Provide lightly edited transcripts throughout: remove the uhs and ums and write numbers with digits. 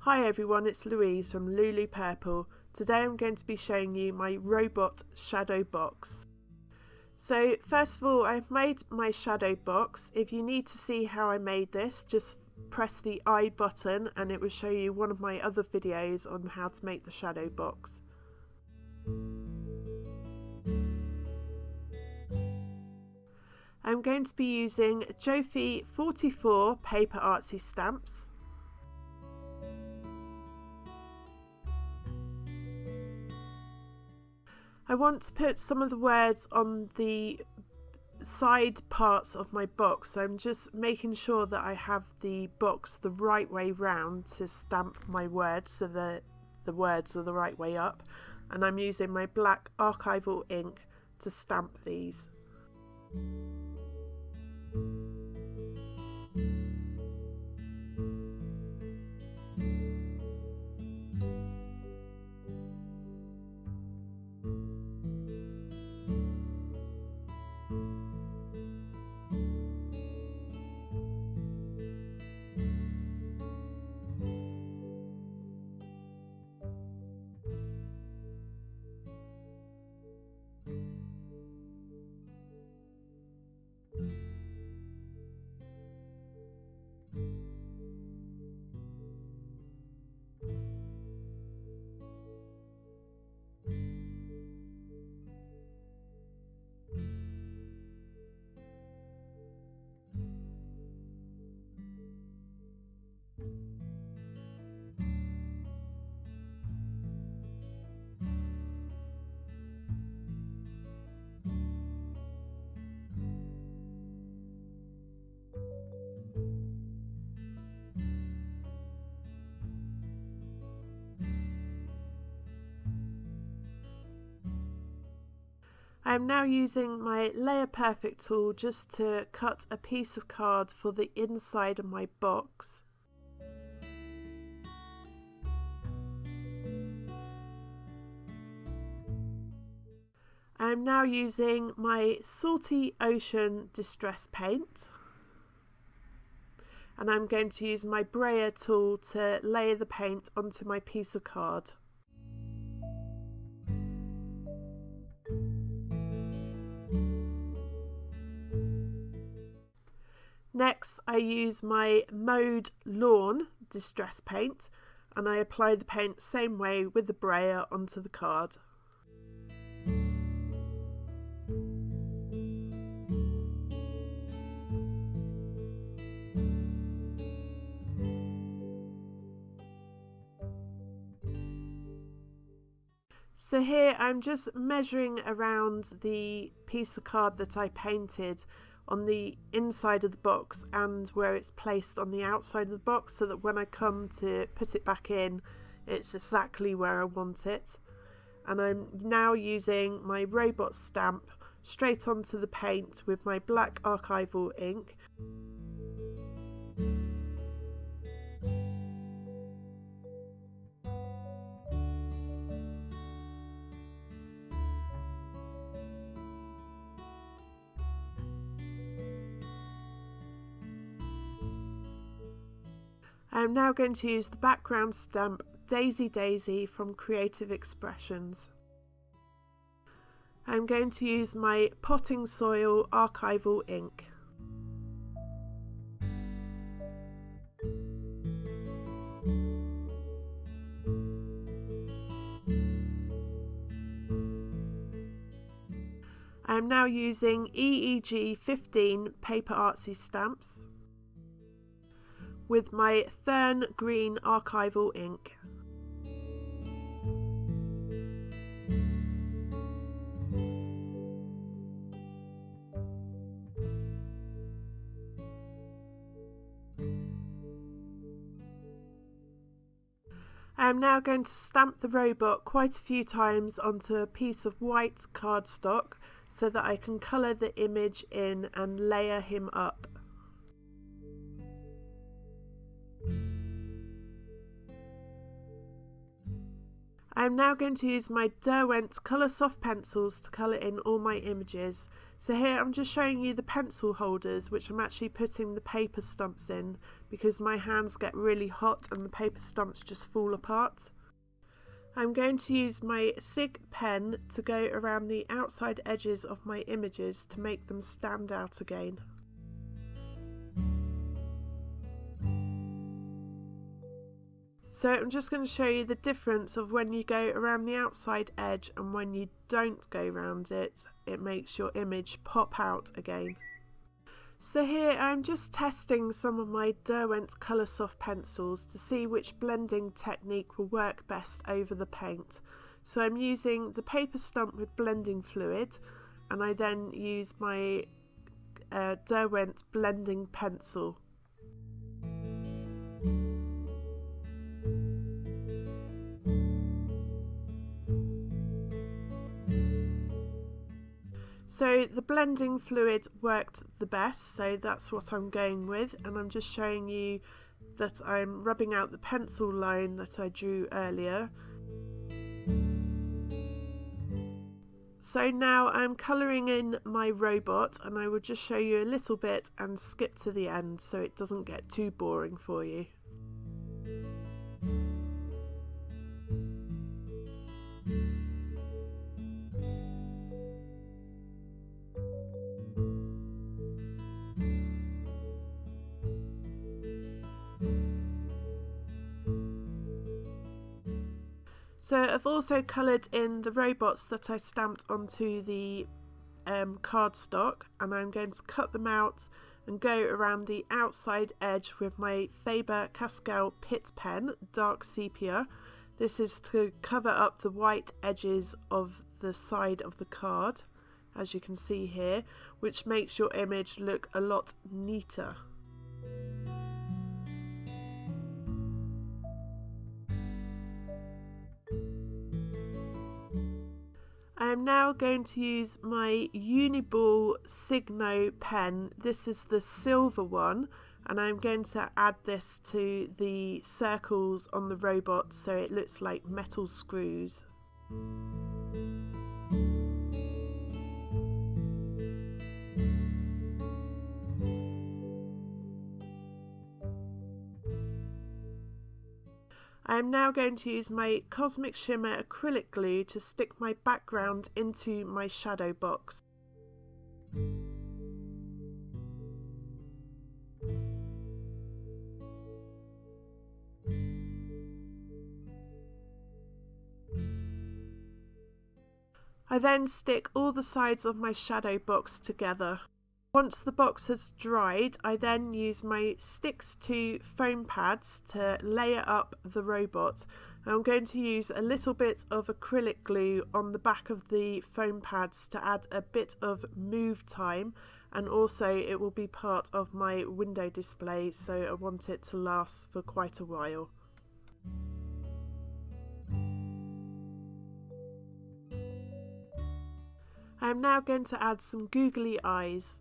Hi everyone, it's Louise from Lulu Purple. Today I'm going to be showing you my robot shadow box. So first of all, I've made my shadow box. If you need to see how I made this, just press the I button and it will show you one of my other videos on how to make the shadow box. I'm going to be using Jofi 44 paper artsy stamps. I want to put some of the words on the side parts of my box, so I'm just making sure that I have the box the right way round to stamp my words so that the words are the right way up, and I'm using my black archival ink to stamp these. I am now using my Layer Perfect tool just to cut a piece of card for the inside of my box. I am now using my Salty Ocean Distress Paint, and I'm going to use my brayer tool to layer the paint onto my piece of card. Next, I use my Mode Lawn Distress Paint and I apply the paint same way with the brayer onto the card. So here I'm just measuring around the piece of card that I painted on the inside of the box and where it's placed on the outside of the box, so that when I come to put it back in, it's exactly where I want it. And I'm now using my robot stamp straight onto the paint with my black archival ink. I'm now going to use the background stamp Daisy Daisy from Creative Expressions. I'm going to use my Potting Soil archival ink. I am now using EEG 15 paper artsy stamps with my Fern Green archival ink. I am now going to stamp the robot quite a few times onto a piece of white cardstock so that I can colour the image in and layer him up. I'm now going to use my Derwent Colour Soft pencils to colour in all my images. So here I'm just showing you the pencil holders, which I'm actually putting the paper stumps in because my hands get really hot and the paper stumps just fall apart. I'm going to use my SIG pen to go around the outside edges of my images to make them stand out again. So I'm just going to show you the difference of when you go around the outside edge and when you don't go around it. It makes your image pop out again. So here I'm just testing some of my Derwent Colour Soft pencils to see which blending technique will work best over the paint. So I'm using the paper stump with blending fluid, and I then use my Derwent blending pencil. So the blending fluid worked the best, so that's what I'm going with, and I'm just showing you that I'm rubbing out the pencil line that I drew earlier. So now I'm colouring in my robot, and I will just show you a little bit and skip to the end so it doesn't get too boring for you. So I've also coloured in the robots that I stamped onto the cardstock, and I'm going to cut them out and go around the outside edge with my Faber-Castell Pitt pen, dark sepia. This is to cover up the white edges of the side of the card, as you can see here, which makes your image look a lot neater. I am now going to use my Uniball Signo pen. This is the silver one, and I'm going to add this to the circles on the robot so it looks like metal screws. I am now going to use my Cosmic Shimmer acrylic glue to stick my background into my shadow box. I then stick all the sides of my shadow box together. Once the box has dried, I then use my Sticks to foam pads to layer up the robot. I'm going to use a little bit of acrylic glue on the back of the foam pads to add a bit of move time, and also it will be part of my window display, so I want it to last for quite a while. I am now going to add some googly eyes.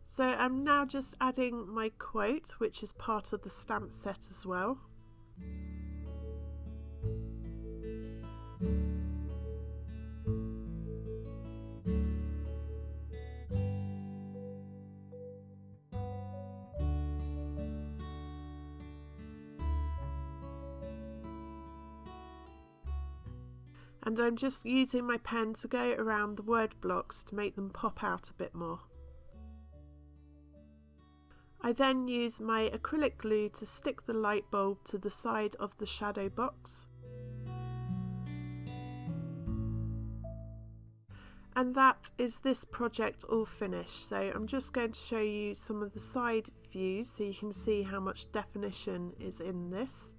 So I'm now just adding my quote, which is part of the stamp set as well. And I'm just using my pen to go around the word blocks to make them pop out a bit more. I then use my acrylic glue to stick the light bulb to the side of the shadow box. And that is this project all finished. So I'm just going to show you some of the side views so you can see how much definition is in this.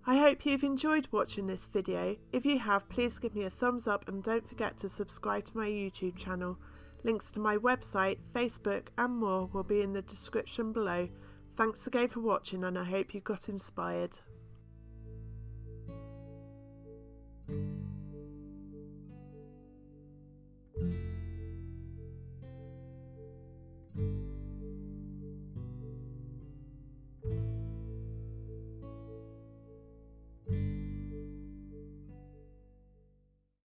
I hope you've enjoyed watching this video. If you have, please give me a thumbs up and don't forget to subscribe to my YouTube channel. Links to my website, Facebook and more will be in the description below. Thanks again for watching and I hope you got inspired.